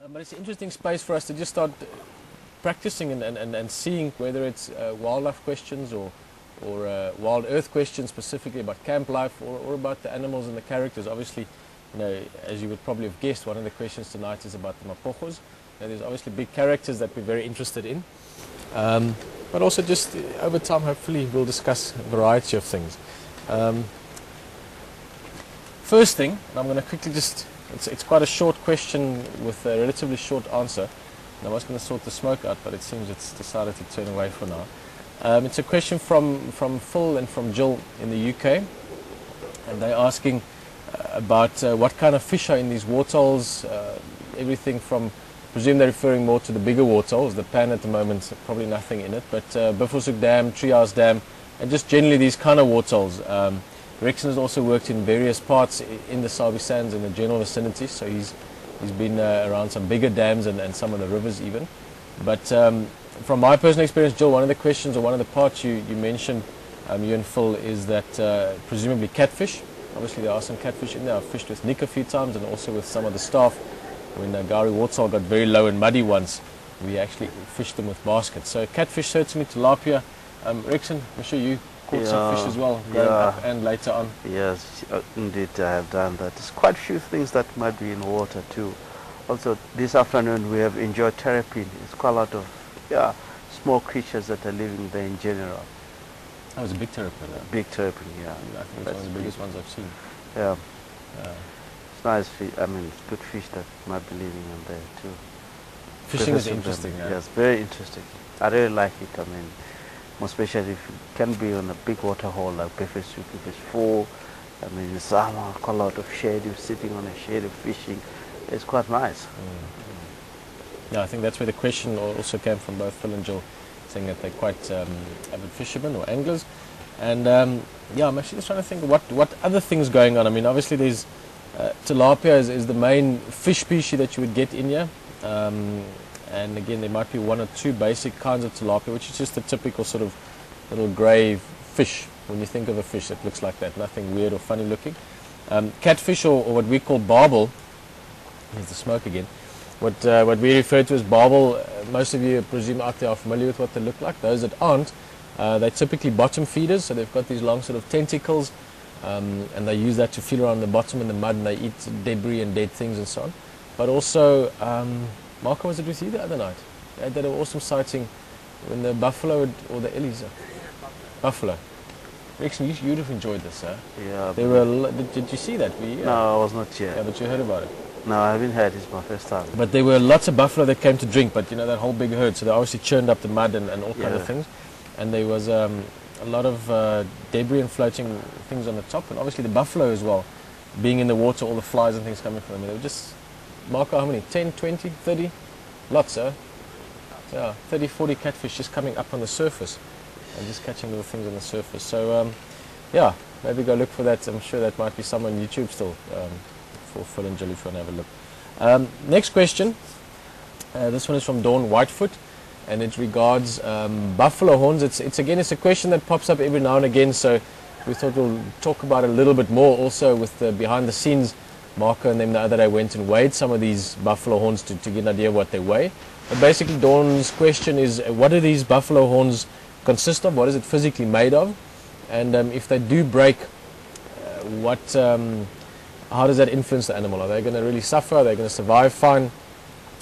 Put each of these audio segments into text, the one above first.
But it's an interesting space for us to just start practicing and seeing whether it's wildlife questions or wild earth questions specifically about camp life or about the animals and the characters. Obviously, you know, as you would probably have guessed, one of the questions tonight is about the mapojos. There's obviously big characters that we're very interested in. But also just over time, hopefully, we'll discuss a variety of things. First thing, and I'm going to quickly just, it's quite a short question with a relatively short answer. And I was going to sort the smoke out, but it seems it's decided to turn away for now. It's a question from Phil and from Jill in the UK. And they're asking about what kind of fish are in these waterholes. Everything from, I presume they're referring more to the bigger waterholes. The pan at the moment, probably nothing in it. But Buffelshoek Dam, Treehouse Dam, and just generally these kind of waterholes. Rexon has also worked in various parts in the Sabi Sands in the general vicinity, so he's been around some bigger dams and some of the rivers even. But from my personal experience, Jill, one of the questions or one of the parts you mentioned, you and Phil, is that presumably catfish. Obviously there are some catfish in there. I've fished with Nick a few times and also with some of the staff. When Gowrie waterhole got very low and muddy once, we actually fished them with baskets. So catfish, certainly tilapia. Rexon, I'm sure you caught some fish as well, growing up and later on. Yes, indeed I have done that. There's quite a few things that might be in water too. Also this afternoon we have enjoyed terrapin. It's quite a lot of small creatures that are living there in general. That was a big terrapin. Big terrapin, yeah. I think it's one of the biggest ones I've seen. Yeah. It's nice fish. I mean, it's good fish that might be living in there too. Fishing is interesting. Yes, very interesting. I really like it. I mean, most especially if you can be on a big water hole like Buffelshoek, if it's full. I mean, it's quite a lot of shade. You're sitting on a shade of fishing. It's quite nice. Yeah, I think that's where the question also came from both Phil and Jill, saying that they're quite avid fishermen or anglers. And yeah, I'm actually just trying to think what other things going on. I mean, obviously there's tilapia is the main fish species that you would get in here. And again, there might be one or two basic kinds of tilapia, which is just the typical sort of little grey fish. When you think of a fish that looks like that, nothing weird or funny looking. Catfish or what we call barbel. Here's the smoke again. What we refer to as barbel, most of you, I presume, out there are familiar with what they look like. Those that aren't, they're typically bottom feeders, so they've got these long sort of tentacles, and they use that to feel around the bottom in the mud, and they eat debris and dead things and so on. But also, Marco, was it with you the other night? They had that awesome sighting when the buffalo or the ellies. Buffalo. Rexon, you'd have enjoyed this, huh? Yeah. There were. Did you see that? No, I was not here. Yeah, but you heard about it. No, I haven't heard. It's my first time. But there were lots of buffalo that came to drink, but you know, that whole big herd, so they obviously churned up the mud and all kind of things. And there was a lot of debris and floating things on the top, and obviously the buffalo as well, being in the water, all the flies and things coming from them. They were just, Marco, how many? 10, 20, 30? Lots, huh? Yeah, 30, 40 catfish just coming up on the surface and just catching little things on the surface. So, yeah, maybe go look for that. I'm sure that might be somewhere on YouTube still. For Phil and Jill if you want to have a look. Next question. This one is from Dawn Whitefoot, and it regards buffalo horns. It's a question that pops up every now and again, so we thought we'll talk about it a little bit more also with the behind the scenes. Marco and them the other day went and weighed some of these buffalo horns to get an idea of what they weigh. But basically Dawn's question is, what do these buffalo horns consist of? What is it physically made of? And if they do break, how does that influence the animal? Are they going to really suffer? Are they going to survive fine?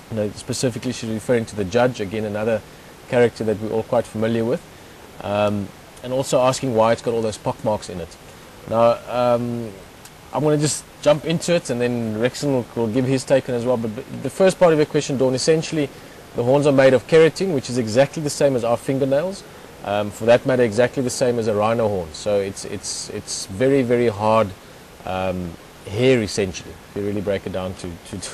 You know, specifically she's referring to the judge, again another character that we're all quite familiar with. And also asking why it's got all those pock marks in it. Now, I'm going to just jump into it and then Rexon will give his take on it as well. But the first part of your question, Dawn, essentially the horns are made of keratin, which is exactly the same as our fingernails. For that matter, exactly the same as a rhino horn. So it's very, very hard hair essentially, if you really break it down to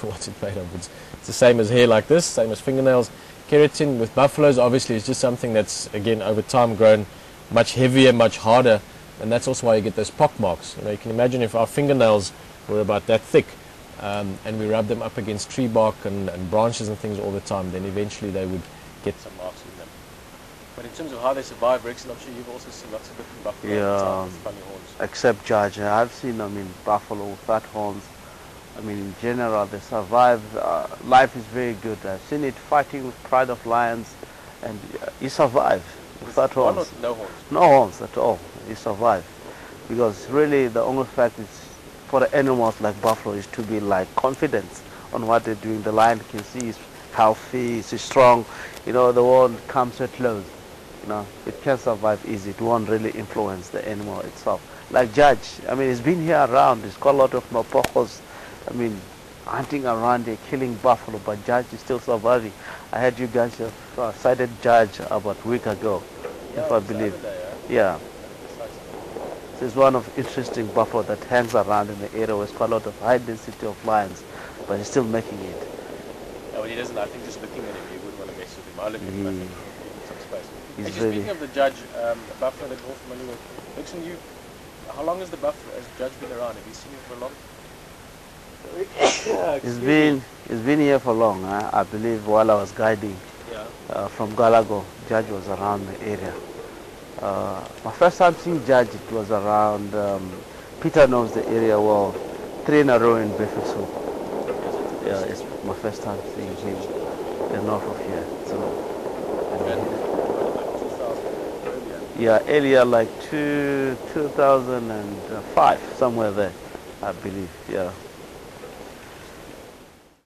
what it's made of. It's the same as hair like this, same as fingernails. Keratin with buffaloes obviously is just something that's, again, over time grown much heavier, much harder, and that's also why you get those pock marks. You know, you can imagine if our fingernails were about that thick and we rub them up against tree bark and branches and things all the time, then eventually they would get some marks in them. But in terms of how they survive, Rexon, I'm sure you've also seen lots of different buffalo with funny horns. Except Judge, I've seen, buffalo with fat horns, I mean, in general, they survive. Life is very good. I've seen it fighting with pride of lions, and you survive without One horns. or no horns? No horns at all. You survive. Because really, the only fact is for the animals like buffalo is to be like confident on what they're doing. The lion can see is healthy, is strong. You know, the one comes so close. You know, it can survive easy. It won't really influence the animal itself. Like Judge, I mean, he's been here around. He's got a lot of mapokos. I mean, hunting around there, killing buffalo, but Judge is still surviving. I heard you guys have cited Judge about a week ago, if I believe. Yeah. So it's one of interesting buffalo that hangs around in the area where it's quite a lot of high density of lions, but he's still making it. Yeah, well, he doesn't. I think just looking at him, you wouldn't want to mess with him. I'll look at him. I think some space. He's Actually, really, speaking of the Judge, the buffalo that we're all familiar with, Dixon, how long has the buffalo, has Judge been around? Have you seen him for long? he's been here for long. I believe while I was guiding from Galago, Judge was around the area. My first time seeing Judge, it was around, Peter knows the area well, 3 in a row in Befesu. Yeah, it's my first time seeing him the north of here. So, yeah, earlier like 2005, somewhere there, I believe, yeah.